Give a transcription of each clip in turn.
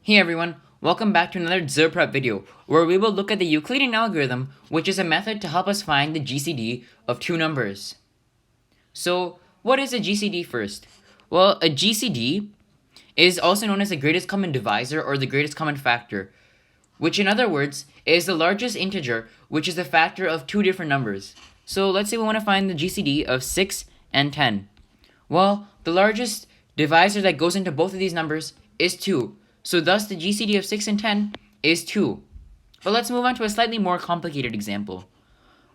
Hey everyone, welcome back to another Zero Prep video, where we will look at the Euclidean algorithm, which is a method to help us find the GCD of two numbers. So, what is a GCD first? Well, a GCD is also known as the greatest common divisor or the greatest common factor, which in other words is the largest integer, which is the factor of two different numbers. So let's say we want to find the GCD of 6 and 10. Well, the largest divisor that goes into both of these numbers is 2. So thus the GCD of 6 and 10 is 2. But let's move on to a slightly more complicated example.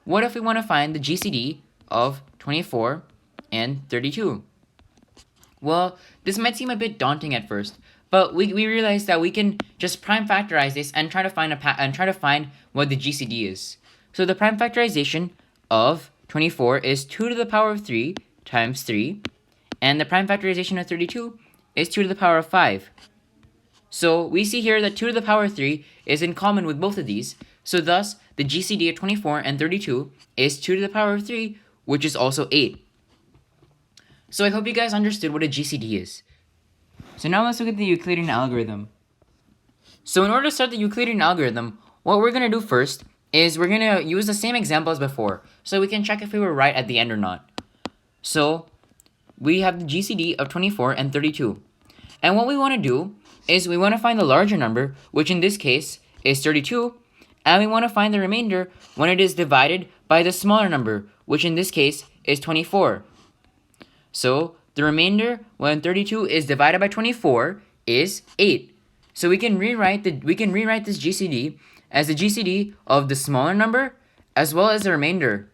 What if we want to find the GCD of 24 and 32? Well, this might seem a bit daunting at first, but we realize that we can just prime factorize this and try to find what the GCD is. So the prime factorization of 24 is 2 to the power of 3 times 3, and the prime factorization of 32 is 2 to the power of 5. So we see here that 2 to the power of 3 is in common with both of these, so thus the GCD of 24 and 32 is 2 to the power of 3, which is also 8. So I hope you guys understood what a GCD is. So now let's look at the Euclidean algorithm. So in order to start the Euclidean algorithm, what we're going to do first is we're going to use the same example as before, so we can check if we were right at the end or not. So we have the GCD of 24 and 32. And what we want to do is we want to find the larger number, which in this case is 32, and we want to find the remainder when it is divided by the smaller number, which in this case is 24. So the remainder when 32 is divided by 24 is 8. So we can rewrite this GCD as the GCD of the smaller number as well as the remainder,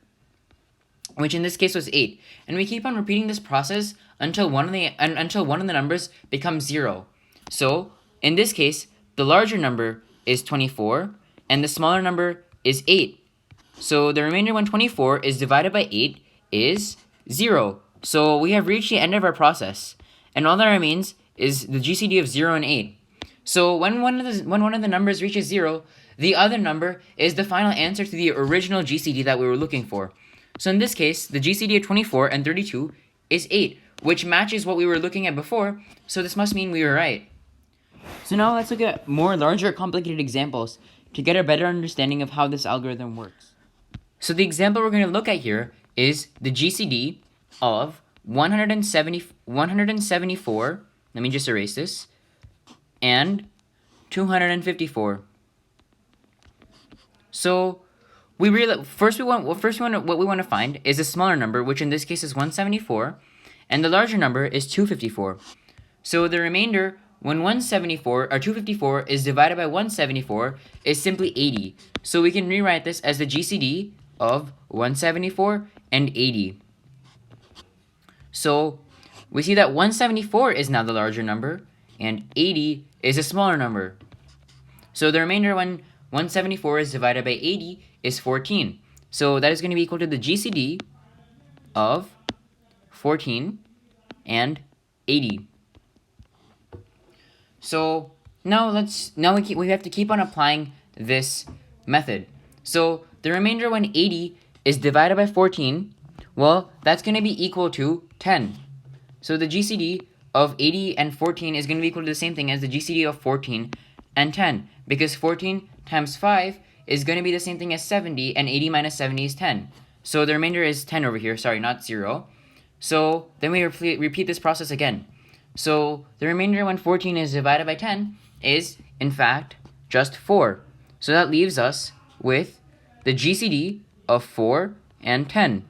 which in this case was 8. And we keep on repeating this process until one of the numbers becomes 0. So in this case, the larger number is 24 and the smaller number is 8. So the remainder when 24 is divided by 8 is 0. So we have reached the end of our process, and all that remains is the GCD of 0 and 8. So when one of the numbers reaches 0, the other number is the final answer to the original GCD that we were looking for. So in this case, the GCD of 24 and 32 is 8, which matches what we were looking at before, so this must mean we were right. So now let's look at more larger complicated examples to get a better understanding of how this algorithm works. So the example we're going to look at here is the GCD of 174, let me just erase this, and 254. So what we want to find is a smaller number, which in this case is 174, and the larger number is 254. So the remainder when 254 is divided by 174 is simply 80. So we can rewrite this as the GCD of 174 and 80. So we see that 174 is now the larger number and 80 is a smaller number. So the remainder when 174 is divided by 80 is 14. So that is going to be equal to the GCD of 14 and 80. So now we have to keep on applying this method. So the remainder when 80 is divided by 14, well, that's going to be equal to 10. So the GCD of 80 and 14 is going to be equal to the same thing as the GCD of 14 and 10, because 14 times 5 is going to be the same thing as 70, and 80 minus 70 is 10. So the remainder is 10 over here, sorry, not 0. So then we repeat this process again. So the remainder when 14 is divided by 10 is, in fact, just 4. So that leaves us with the GCD of 4 and 10.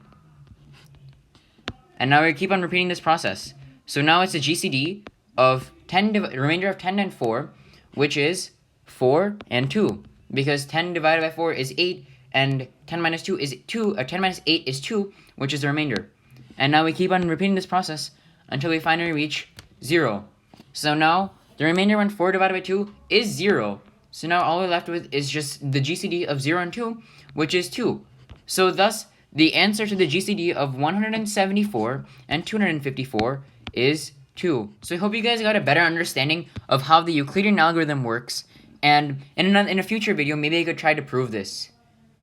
And now we keep on repeating this process. So now it's the GCD of remainder of 10 and 4, which is 4 and 2. Because 10 divided by 4 is 8, and 10 minus 2 is 2, or 10 minus 8 is 2, which is the remainder. And now we keep on repeating this process until we finally reach 0. So now the remainder when 4 divided by 2 is 0. So now all we're left with is just the GCD of 0 and 2, which is 2. So thus the answer to the GCD of 174 and 254 is 2. So I hope you guys got a better understanding of how the Euclidean algorithm works, and in a future video maybe I could try to prove this.